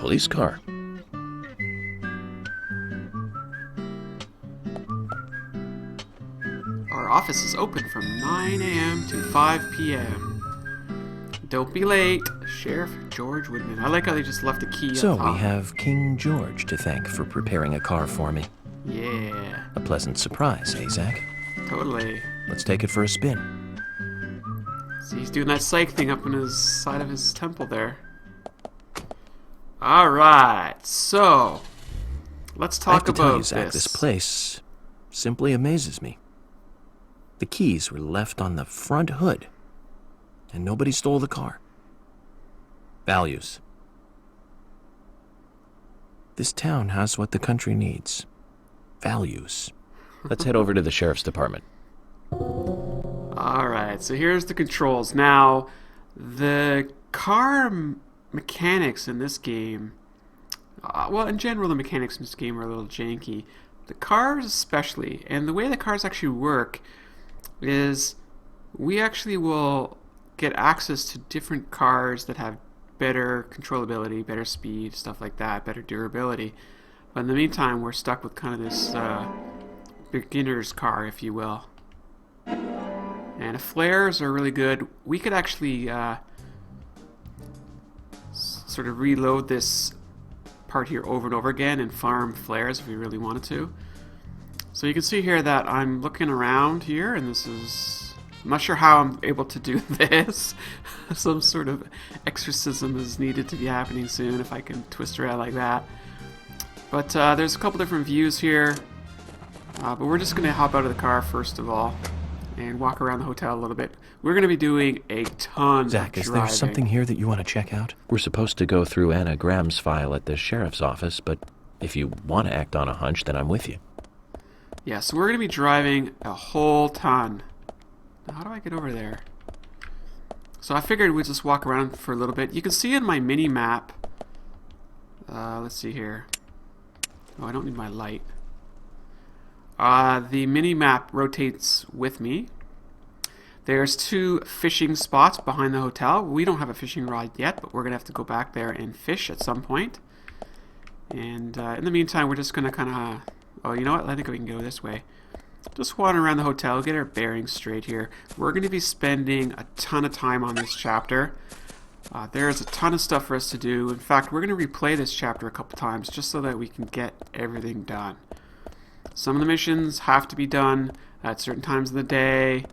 police car. Our office is open from 9 a.m. to 5 p.m. Don't be late, Sheriff George Woodman. I like how they just left the key So up top. we have King George to thank for preparing a car for me. Yeah, A pleasant surprise, eh, Zach? totally. Let's take it for a spin. See, he's doing that psych thing up on his side of his temple there. Alright, so let's I have talk to tell you, about Zach, this place simply amazes me. The keys were left on the front hood, and nobody stole the car. Values. This town has what the country needs. Values. Let's head over to the sheriff's department. Alright, so here's the controls. Now, the car mechanics in this game, well, in general, the mechanics in this game are a little janky. The cars especially, and the way the cars actually work is we actually will get access to different cars that have better controllability, better speed, stuff like that, better durability. But in the meantime, we're stuck with kind of this beginner's car, if you will. And if flares are really good, we could actually sort of reload this part here over and over again and farm flares if we really wanted to. So you can see here that I'm looking around here, and this is... I'm not sure how I'm able to do this. Some sort of exorcism is needed to be happening soon if I can twist around like that. But there's a couple different views here. But we're just going to hop out of the car first of all and walk around the hotel a little bit. We're going to be doing a ton Zach, of is driving. there something here that you want to check out? We're supposed to go through Anna Graham's file at the sheriff's office, but if you want to act on a hunch, then I'm with you. Yeah, so we're going to be driving a whole ton. Now, how do I get over there? So I figured we'd just walk around for a little bit. You can see in my mini map. Let's see here. Oh, I don't need my light. The mini map rotates with me. There's 2 fishing spots behind the hotel. We don't have a fishing rod yet, but we're going to have to go back there and fish at some point. And in the meantime, we're just going to kind of... Oh, you know what? I think we can go this way. Just wander around the hotel, get our bearings straight here. We're going to be spending a ton of time on this chapter. There's a ton of stuff for us to do. In fact, we're going to replay this chapter a couple times just so that we can get everything done. Some of the missions have to be done at certain times of the day,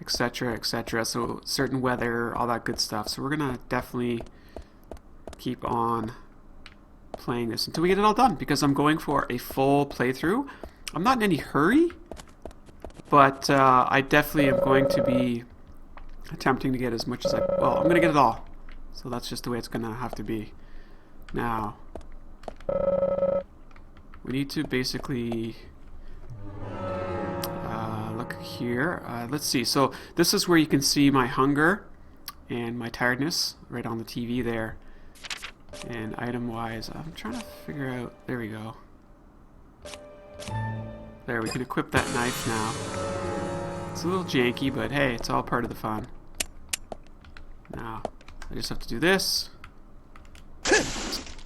etc., etc. So certain weather, all that good stuff. So we're going to definitely keep on playing this until we get it all done, because I'm going for a full playthrough. I'm not in any hurry, but I definitely am going to be attempting to get as much as well, I'm going to get it all. So that's just the way it's going to have to be. Now, we need to basically look here. Let's see. So this is where you can see my hunger and my tiredness right on the TV there. And item-wise, I'm trying to figure out... There we go. There, we can equip that knife now. It's a little janky, but hey, it's all part of the fun. Now, I just have to do this.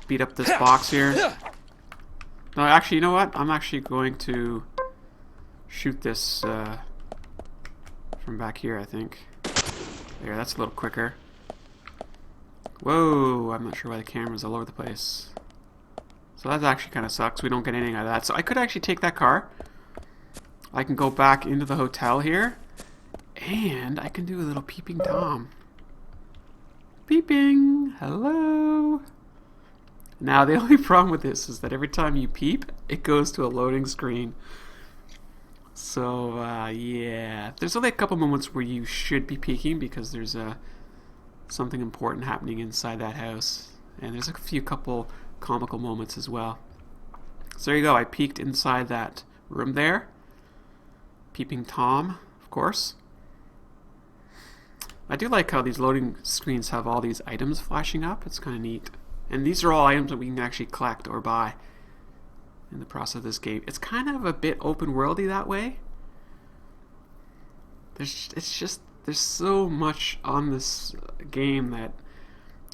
Beat up this box here. No, actually, you know what? I'm actually going to shoot this from back here, I think. There, that's a little quicker. Whoa, I'm not sure why the camera's all over the place. So that actually kind of sucks. We don't get anything out of that. So I could actually take that car. I can go back into the hotel here. And I can do a little peeping Tom. Peeping! Hello! Now the only problem with this is that every time you peep, it goes to a loading screen. So, yeah. There's only a couple moments where you should be peeking because there's something important happening inside that house. And there's a couple comical moments as well. So there you go. I peeked inside that room there. Peeping Tom, of course. I do like how these loading screens have all these items flashing up. It's kind of neat. And these are all items that we can actually collect or buy in the process of this game. It's kind of a bit open worldy that way. There's so much on this game that,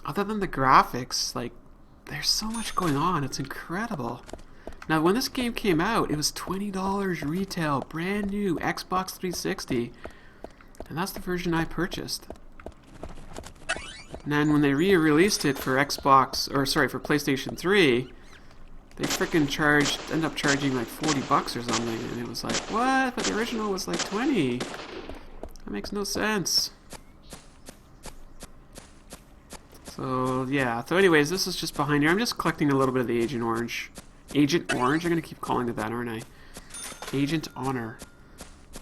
other than the graphics, like there's so much going on. It's incredible. Now, when this game came out, it was $20 retail, brand new, Xbox 360. And that's the version I purchased. And then when they re-released it for for PlayStation 3, they freaking ended up charging like $40 or something. And it was like, what? But the original was like 20. That makes no sense. So, yeah. So anyways, this is just behind here. I'm just collecting a little bit of the Agent Orange. Agent Orange? I'm going to keep calling it that, aren't I? Agent Honor.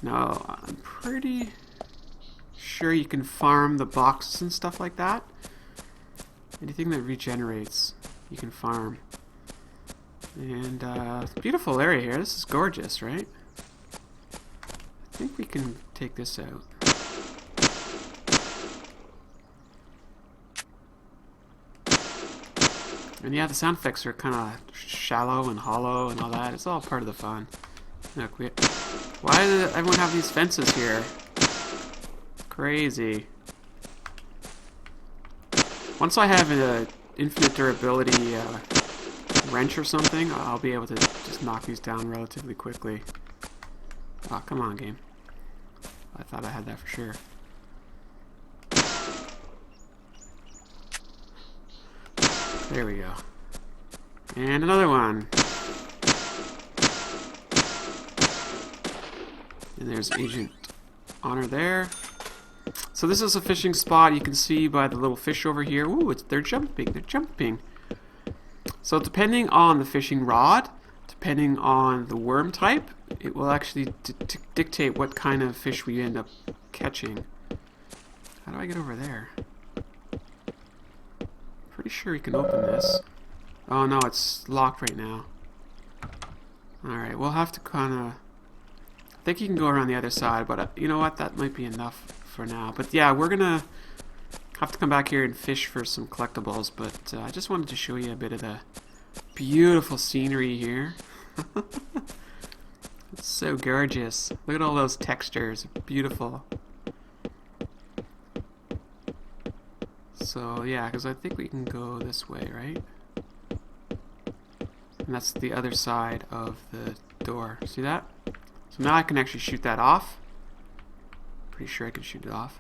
No, I'm pretty sure you can farm the boxes and stuff like that. Anything that regenerates, you can farm. And, beautiful area here. This is gorgeous, right? I think we can take this out. And yeah, the sound effects are kind of shallow and hollow and all that. It's all part of the fun. Look, why does everyone have these fences here? Crazy. Once I have an infinite durability wrench or something, I'll be able to just knock these down relatively quickly. Oh, come on, game. I thought I had that for sure. There we go. And another one. And there's Agent Honor there. So this is a fishing spot. You can see by the little fish over here. Ooh, they're jumping. They're jumping. So depending on the fishing rod, depending on the worm type, it will actually dictate what kind of fish we end up catching. How do I get over there? Pretty sure we can open this. Oh no, it's locked right now. Alright, we'll have to kind of... I think you can go around the other side, but you know what? That might be enough for now. But yeah, we're gonna have to come back here and fish for some collectibles, but I just wanted to show you a bit of the beautiful scenery here. It's so gorgeous. Look at all those textures. Beautiful. So yeah, because I think we can go this way, right? And that's the other side of the door. See that? So now I can actually shoot that off. Pretty sure I can shoot it off.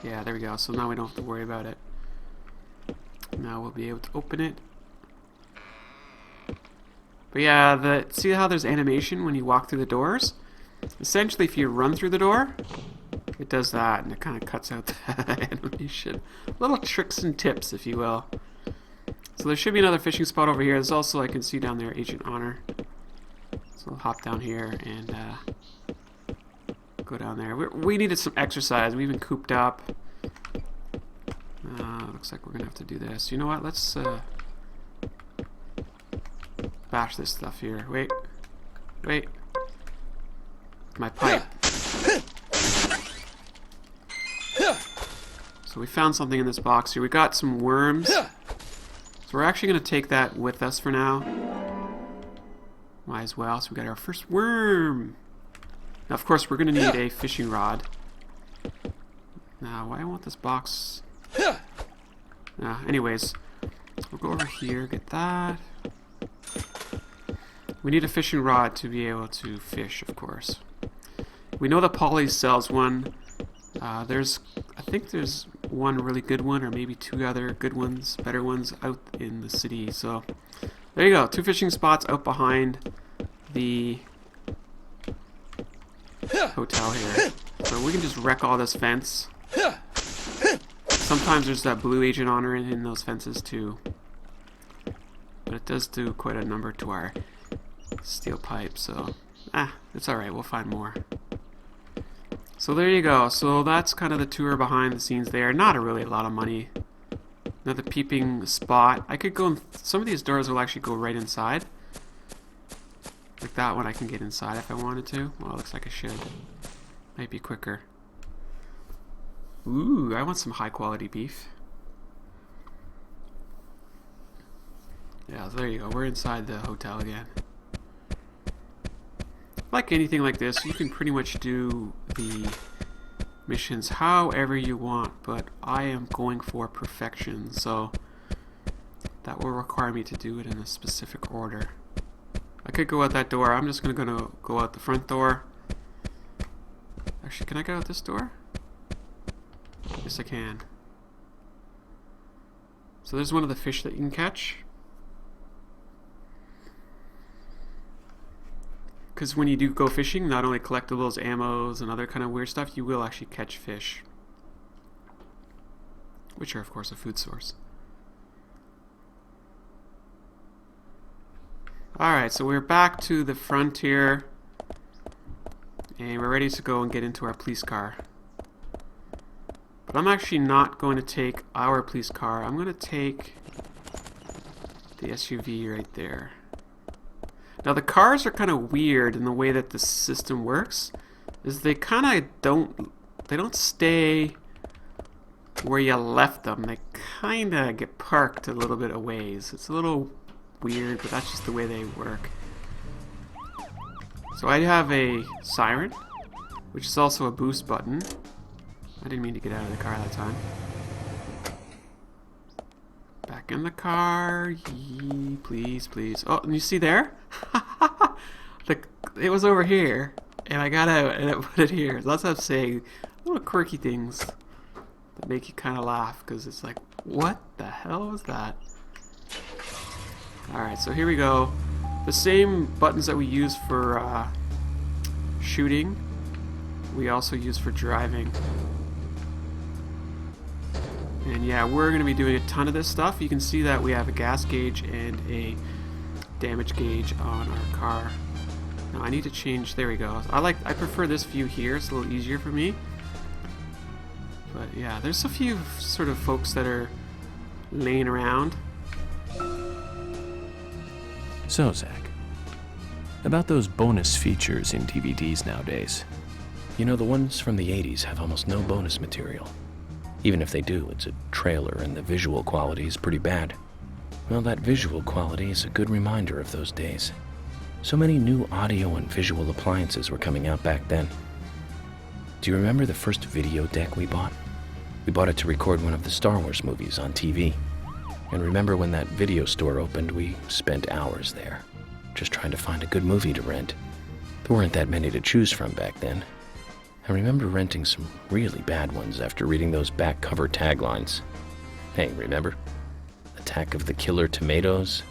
Yeah, there we go. So now we don't have to worry about it. Now we'll be able to open it. But yeah, see how there's animation when you walk through the doors? Essentially, if you run through the door, it does that, and it kind of cuts out the animation. Little tricks and tips, if you will. So there should be another fishing spot over here. There's also, I can see down there, Agent Honor. So I'll hop down here and go down there. We needed some exercise. We've been cooped up. Looks like we're going to have to do this. You know what? Let's bash this stuff here. Wait. Wait. My pipe. So we found something in this box here. We got some worms. So we're actually going to take that with us for now. Might as well. So we got our first worm. Now, of course, we're going to need a fishing rod. Now, why do I want this box? Anyways, we'll go over here, get that. We need a fishing rod to be able to fish, of course. We know that Polly sells one. I think there's one really good one, or maybe two other good ones, better ones out in the city. So there you go, 2 fishing spots out behind the hotel here. So we can just wreck all this fence. Sometimes there's that blue Agent Honor in those fences too. But it does do quite a number to our steel pipe, so it's alright, we'll find more. So there you go. So that's kind of the tour behind the scenes there. Not really a lot of money. Another peeping spot. I could go in, some of these doors will actually go right inside. Like that one I can get inside if I wanted to. Well, it looks like I should. Might be quicker. Ooh, I want some high quality beef. Yeah, so there you go. We're inside the hotel again. Like anything like this, you can pretty much do the missions however you want, but I am going for perfection. So that will require me to do it in a specific order. I could go out that door. I'm just gonna go out the front door. Actually, can I get out this door? Yes, I can. So there's one of the fish that you can catch. Because when you do go fishing, not only collectibles, ammos, and other kind of weird stuff, you will actually catch fish. Which are, of course, a food source. Alright, so we're back to the frontier. And we're ready to go and get into our police car. But I'm actually not going to take our police car. I'm going to take the SUV right there. Now the cars are kind of weird in the way that the system works. Is they kind of don't stay where you left them. They kind of get parked a little bit a ways. It's a little weird, but that's just the way they work. So I have a siren, which is also a boost button. I didn't mean to get out of the car that time. Back in the car. Yee, please, please. Oh, and you see there? It was over here, and I got out and I put it here. That's what I'm saying. Little quirky things that make you kind of laugh, because it's like, what the hell was that? Alright, so here we go. The same buttons that we use for shooting, we also use for driving. And yeah, we're going to be doing a ton of this stuff. You can see that we have a gas gauge and a damage gauge on our car. Now I need to change, there we go. I prefer this view here, it's a little easier for me. But yeah, there's a few sort of folks that are laying around. So, Zach, about those bonus features in DVDs nowadays. You know, the ones from the 80s have almost no bonus material. Even if they do, it's a trailer and the visual quality is pretty bad. Well, that visual quality is a good reminder of those days. So many new audio and visual appliances were coming out back then. Do you remember the first video deck we bought? We bought it to record one of the Star Wars movies on TV. And remember when that video store opened, we spent hours there, just trying to find a good movie to rent. There weren't that many to choose from back then. I remember renting some really bad ones after reading those back cover taglines. Hey, remember? Attack of the Killer Tomatoes?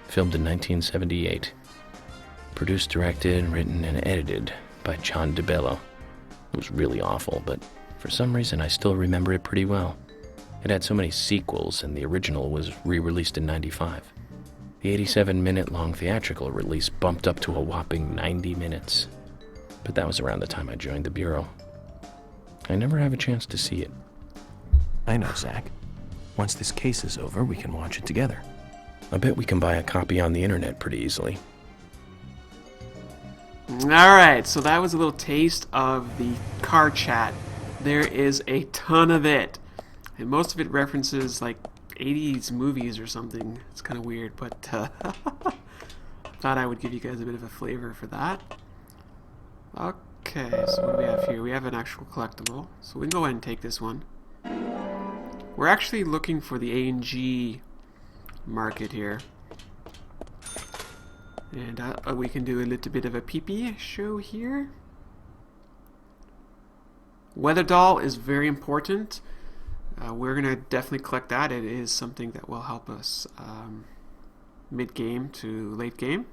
Filmed in 1978. Produced, directed, written, and edited by John DeBello. It was really awful, but for some reason I still remember it pretty well. It had so many sequels, and the original was re-released in '95. The 87-minute-long theatrical release bumped up to a whopping 90 minutes. But that was around the time I joined the Bureau. I never have a chance to see it. I know, Zach. Once this case is over, we can watch it together. I bet we can buy a copy on the internet pretty easily. Alright, so that was a little taste of the car chat. There is a ton of it. And most of it references like 80s movies or something. It's kind of weird, but thought I would give you guys a bit of a flavor for that. Okay, so what do we have here? We have an actual collectible, so we can go ahead and take this one. We're actually looking for the A&G market here. And we can do a little bit of a pee-pee show here. Weather doll is very important. We're going to definitely collect that. It is something that will help us mid-game to late game.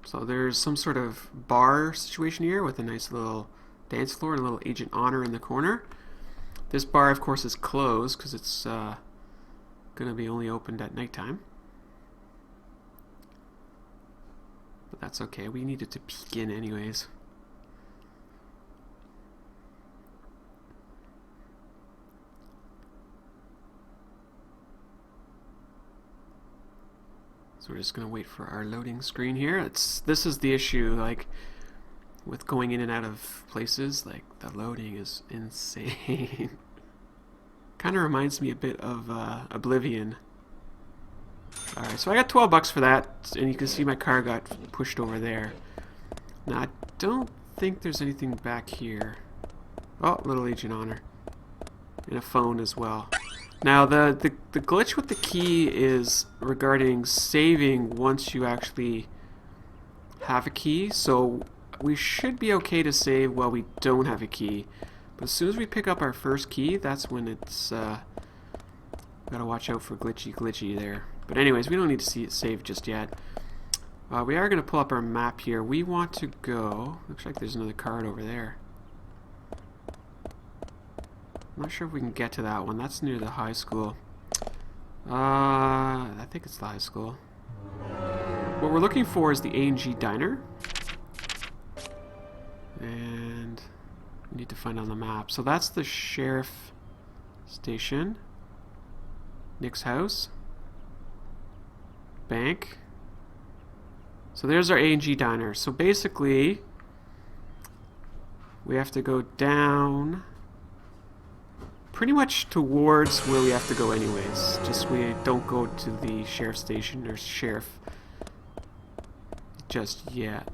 So there's some sort of bar situation here with a nice little dance floor and a little Agent Honor in the corner. This bar, of course, is closed because it's going to be only opened at nighttime. But that's okay. We needed to peek in anyways. So we're just going to wait for our loading screen here. This is the issue, like, with going in and out of places. Like, the loading is insane. Kind of reminds me a bit of Oblivion. Alright, so I got $12 for that, and you can see my car got pushed over there. Now, I don't think there's anything back here. Oh, little Legion honor. And a phone as well. Now, the glitch with the key is regarding saving once you actually have a key. So we should be okay to save while we don't have a key. But as soon as we pick up our first key, that's when it's... gotta watch out for glitchy there. But anyways, we don't need to see it saved just yet. We are going to pull up our map here. We want to go... Looks like there's another card over there. I'm not sure if we can get to that one. That's near the high school. I think it's the high school. What we're looking for is the A&G Diner. And we need to find on the map. So that's the sheriff station. Nick's house. Bank. So there's our A&G Diner. So basically, we have to go down pretty much towards where we have to go anyways. Just we don't go to the sheriff station or sheriff just yet.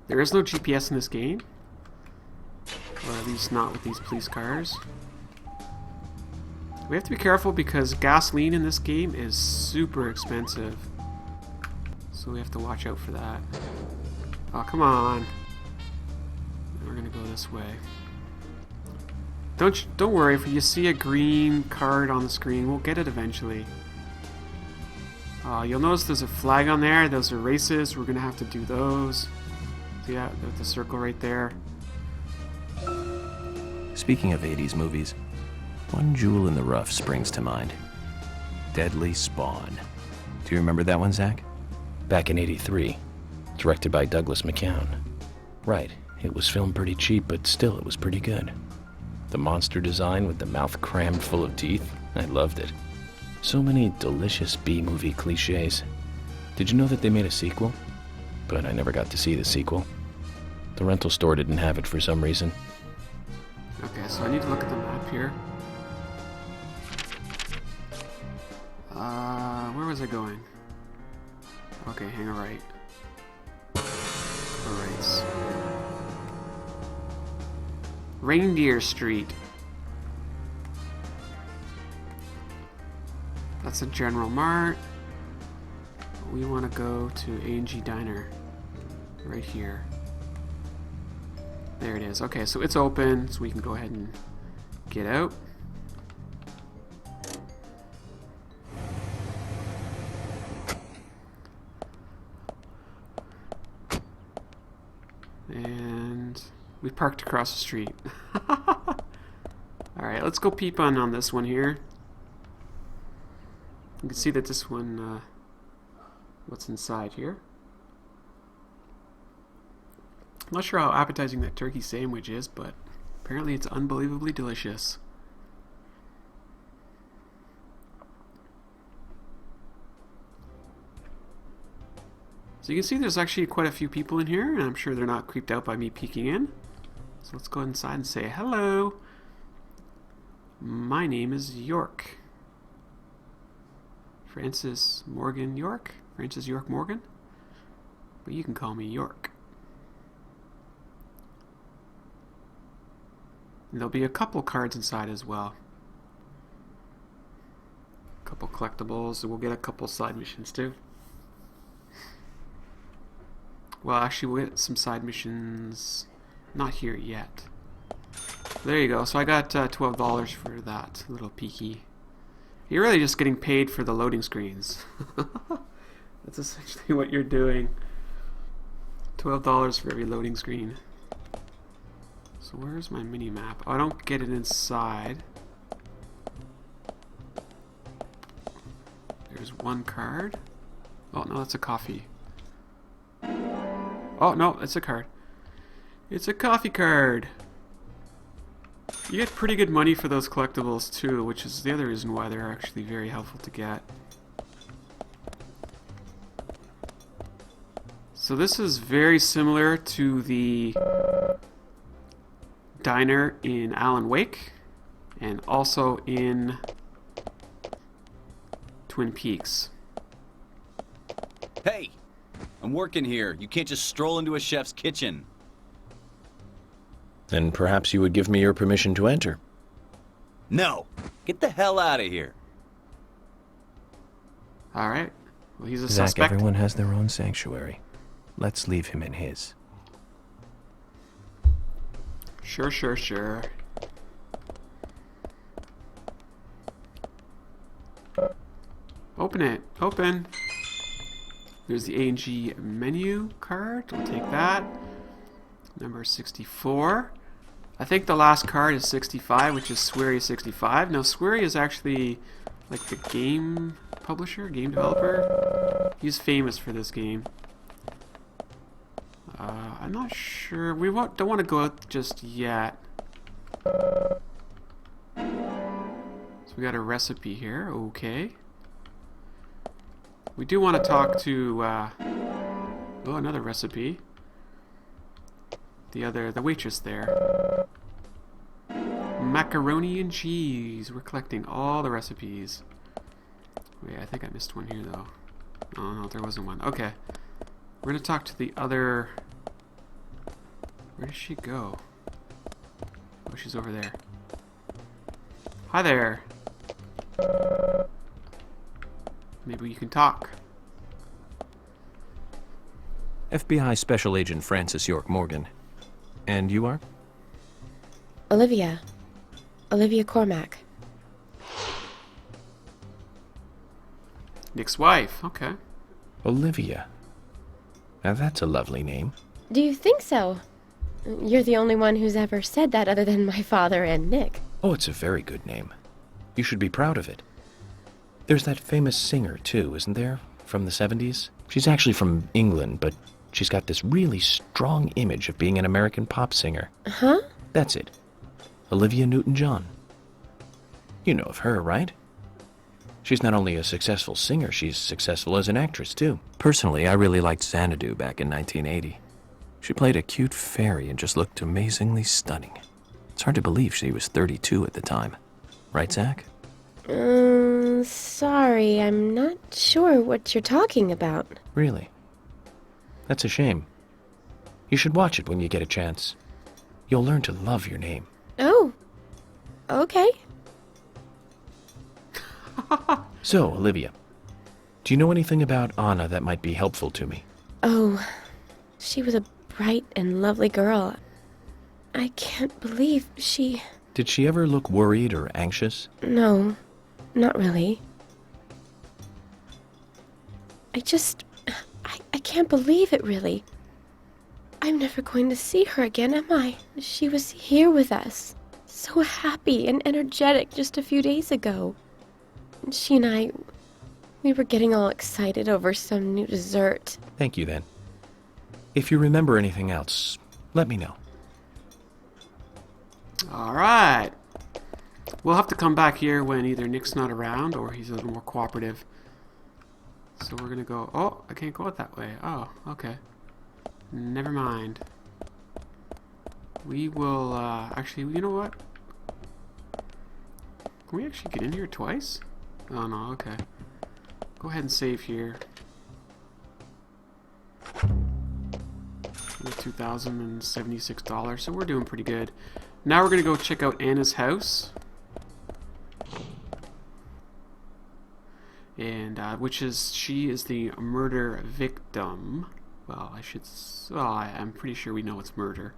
There is no GPS in this game. Or at least not with these police cars. We have to be careful because gasoline in this game is super expensive. So we have to watch out for that. Oh, come on. We're gonna go this way. Don't worry, if you see a green card on the screen, we'll get it eventually. You'll notice there's a flag on there. Those are races. We're gonna have to do those. Yeah, the circle right there. Speaking of 80s movies, one jewel in the rough springs to mind. Deadly Spawn. Do you remember that one, Zach? Back in '83, directed by Douglas McCown. Right, it was filmed pretty cheap, but still it was pretty good. The monster design with the mouth crammed full of teeth, I loved it. So many delicious B-movie cliches. Did you know that they made a sequel? But I never got to see the sequel. The rental store didn't have it for some reason. Okay, so I need to look at the map here. Where was I going? Okay, hang a right. Race. Reindeer Street. That's a General Mart. We want to go to A&G Diner. Right here. There it is. Okay, so it's open, so we can go ahead and get out. And we parked across the street. Alright, let's go peep on this one here. You can see that this one, what's inside here. I'm not sure how appetizing that turkey sandwich is, but apparently it's unbelievably delicious. So you can see there's actually quite a few people in here, and I'm sure they're not creeped out by me peeking in. So let's go inside and say, hello. My name is York. Francis Morgan York? Francis York Morgan? But you can call me York. And there'll be a couple cards inside as well. A couple collectibles, and we'll get a couple side missions too. Well, actually, we'll get some side missions not here yet. There you go. So I got $12 for that little peeky. You're really just getting paid for the loading screens. That's essentially what you're doing. $12 for every loading screen. So where's my mini map? Oh, I don't get it inside. There's one card. Oh no, that's a coffee. Oh no, it's a card. It's a coffee card. You get pretty good money for those collectibles too, which is the other reason why they're actually very helpful to get. So this is very similar to the diner in Alan Wake and also in Twin Peaks. Hey! I'm working here. You can't just stroll into a chef's kitchen. Then perhaps you would give me your permission to enter. No. Get the hell out of here. All right. Well, he's a Zach, suspect. everyone has their own sanctuary. Let's leave him in his. Sure, sure, sure. Open it. Open. There's the A&G menu card. We'll take that. Number 64. I think the last card is 65, which is Swery 65. Now, Swery is actually like the game publisher, game developer. He's famous for this game. I'm not sure. We don't want to go out just yet. So we got a recipe here. Okay. We do want to talk to. Oh, another recipe. The waitress there. Macaroni and cheese. We're collecting all the recipes. Wait, I think I missed one here though. Oh no, there wasn't one. Okay. We're gonna talk to the other. Where did she go? Oh, she's over there. Hi there. Maybe you can talk. FBI Special Agent Francis York Morgan. And you are? Olivia. Olivia Cormack. Nick's wife. Okay. Olivia. Now that's a lovely name. Do you think so? You're the only one who's ever said that other than my father and Nick. Oh, it's a very good name. You should be proud of it. There's that famous singer, too, isn't there? From the 70s? She's actually from England, but she's got this really strong image of being an American pop singer. Huh? That's it. Olivia Newton-John. You know of her, right? She's not only a successful singer, she's successful as an actress, too. Personally, I really liked Xanadu back in 1980. She played a cute fairy and just looked amazingly stunning. It's hard to believe she was 32 at the time. Right, Zach? Sorry, I'm not sure what you're talking about. Really? That's a shame. You should watch it when you get a chance. You'll learn to love your name. Oh, okay. So, Olivia, do you know anything about Anna that might be helpful to me? Oh, she was a bright and lovely girl. I can't believe she... Did she ever look worried or anxious? No, not really. I can't believe it, really. I'm never going to see her again, am I? She was here with us, so happy and energetic just a few days ago. She and I, we were getting all excited over some new dessert. Thank you, then. If you remember anything else, let me know. Alright. We'll have to come back here when either Nick's not around or he's a little more cooperative. So we're gonna go... Oh, I can't go out that way. Oh, okay. Never mind. We will, actually, you know what? Can we actually get in here twice? Oh, no, okay. Go ahead and save here. $2,076, so we're doing pretty good. Now we're gonna go check out Anna's house. And, she is the murder victim. Well, I'm pretty sure we know it's murder.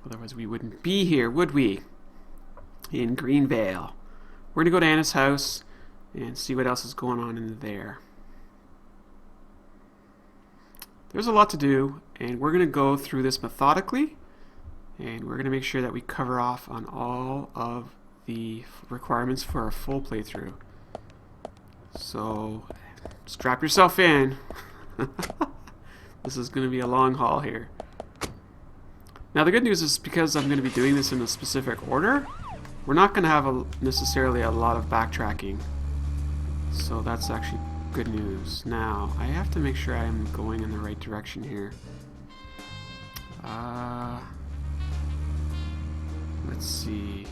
Otherwise we wouldn't be here, would we? In Greenvale. We're gonna go to Anna's house and see what else is going on in there. There's a lot to do, and we're gonna go through this methodically, and we're gonna make sure that we cover off on all of the requirements for a full playthrough. So, strap yourself in. This is going to be a long haul here. Now the good news is because I'm going to be doing this in a specific order, we're not going to have necessarily a lot of backtracking. So that's actually good news. Now, I have to make sure I am going in the right direction here. Let's see.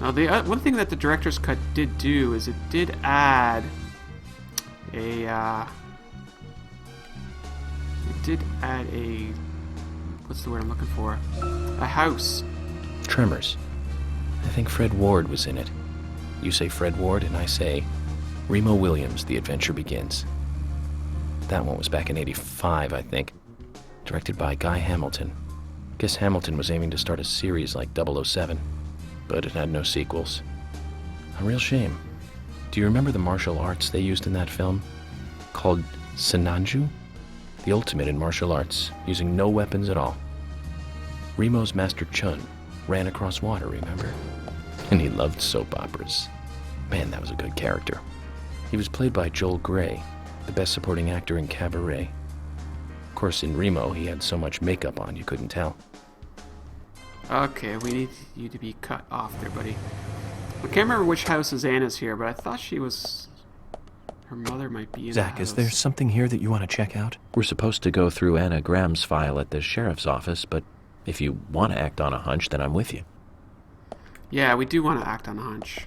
Now, one thing that the director's cut did do is it did add a what's the word I'm looking for? A house. Tremors. I think Fred Ward was in it. You say Fred Ward, and I say Remo Williams, The Adventure Begins. That one was back in '85, I think. Directed by Guy Hamilton. Guess Hamilton was aiming to start a series like 007, but it had no sequels. A real shame. Do you remember the martial arts they used in that film? Called Senanju? The ultimate in martial arts, using no weapons at all. Remo's Master Chun ran across water, remember? And he loved soap operas. Man, that was a good character. He was played by Joel Grey, the best supporting actor in Cabaret. Of course, in Remo, he had so much makeup on you couldn't tell. Okay, we need you to be cut off there, buddy. I can't remember which house is Anna's here, but I thought she was... Her mother might be in Zach, the house. is there something here that you want to check out? We're supposed to go through Anna Graham's file at the sheriff's office, but if you want to act on a hunch, then I'm with you. Yeah, we do want to act on a hunch.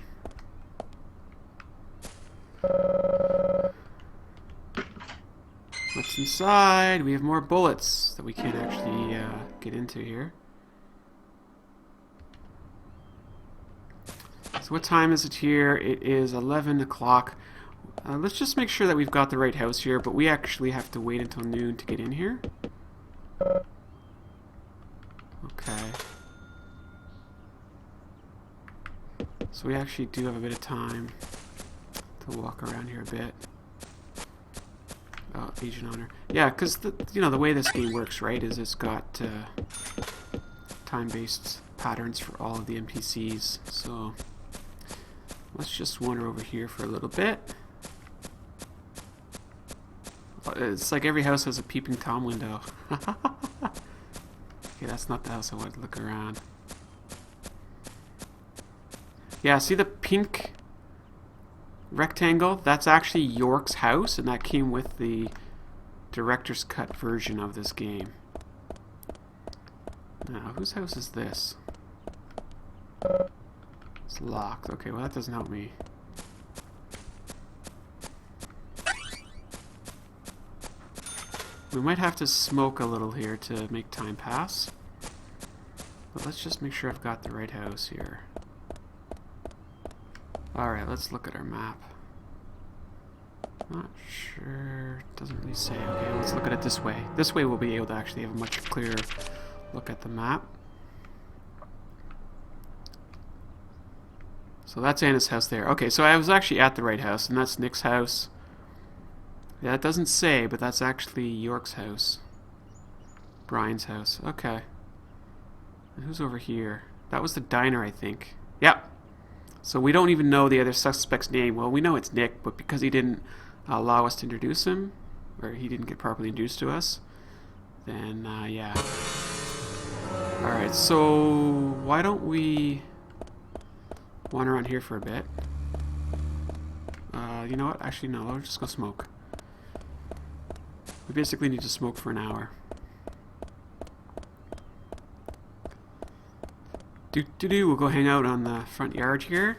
What's inside? We have more bullets that we can't actually get into here. So what time is it here? It is 11 o'clock. Let's just make sure that we've got the right house here, but we actually have to wait until noon to get in here. Okay. So we actually do have a bit of time to walk around here a bit. Oh, Agent Honor. Yeah, because the way this game works, right, is it's got time-based patterns for all of the NPCs. So let's just wander over here for a little bit. It's like every house has a peeping Tom window. Okay, that's not the house I wanted to look around. Yeah, see the pink rectangle? That's actually York's house, and that came with the director's cut version of this game. Now, whose house is this? It's locked. Okay, well that doesn't help me. We might have to smoke a little here to make time pass. But let's just make sure I've got the right house here. Alright, let's look at our map. Not sure. Doesn't really say. Okay, let's look at it this way. This way we'll be able to actually have a much clearer look at the map. So that's Anna's house there. Okay, so I was actually at the right house, and that's Nick's house. Yeah, it doesn't say, but that's actually York's house. Brian's house. Okay. And who's over here? That was the diner, I think. Yep. So we don't even know the other suspect's name. Well, we know it's Nick, but because he didn't allow us to introduce him, or he didn't get properly introduced to us, then, yeah. Alright, so why don't we wander around here for a bit. You know what? Actually, no. Let's just go smoke. We basically need to smoke for an hour. We'll go hang out on the front yard here.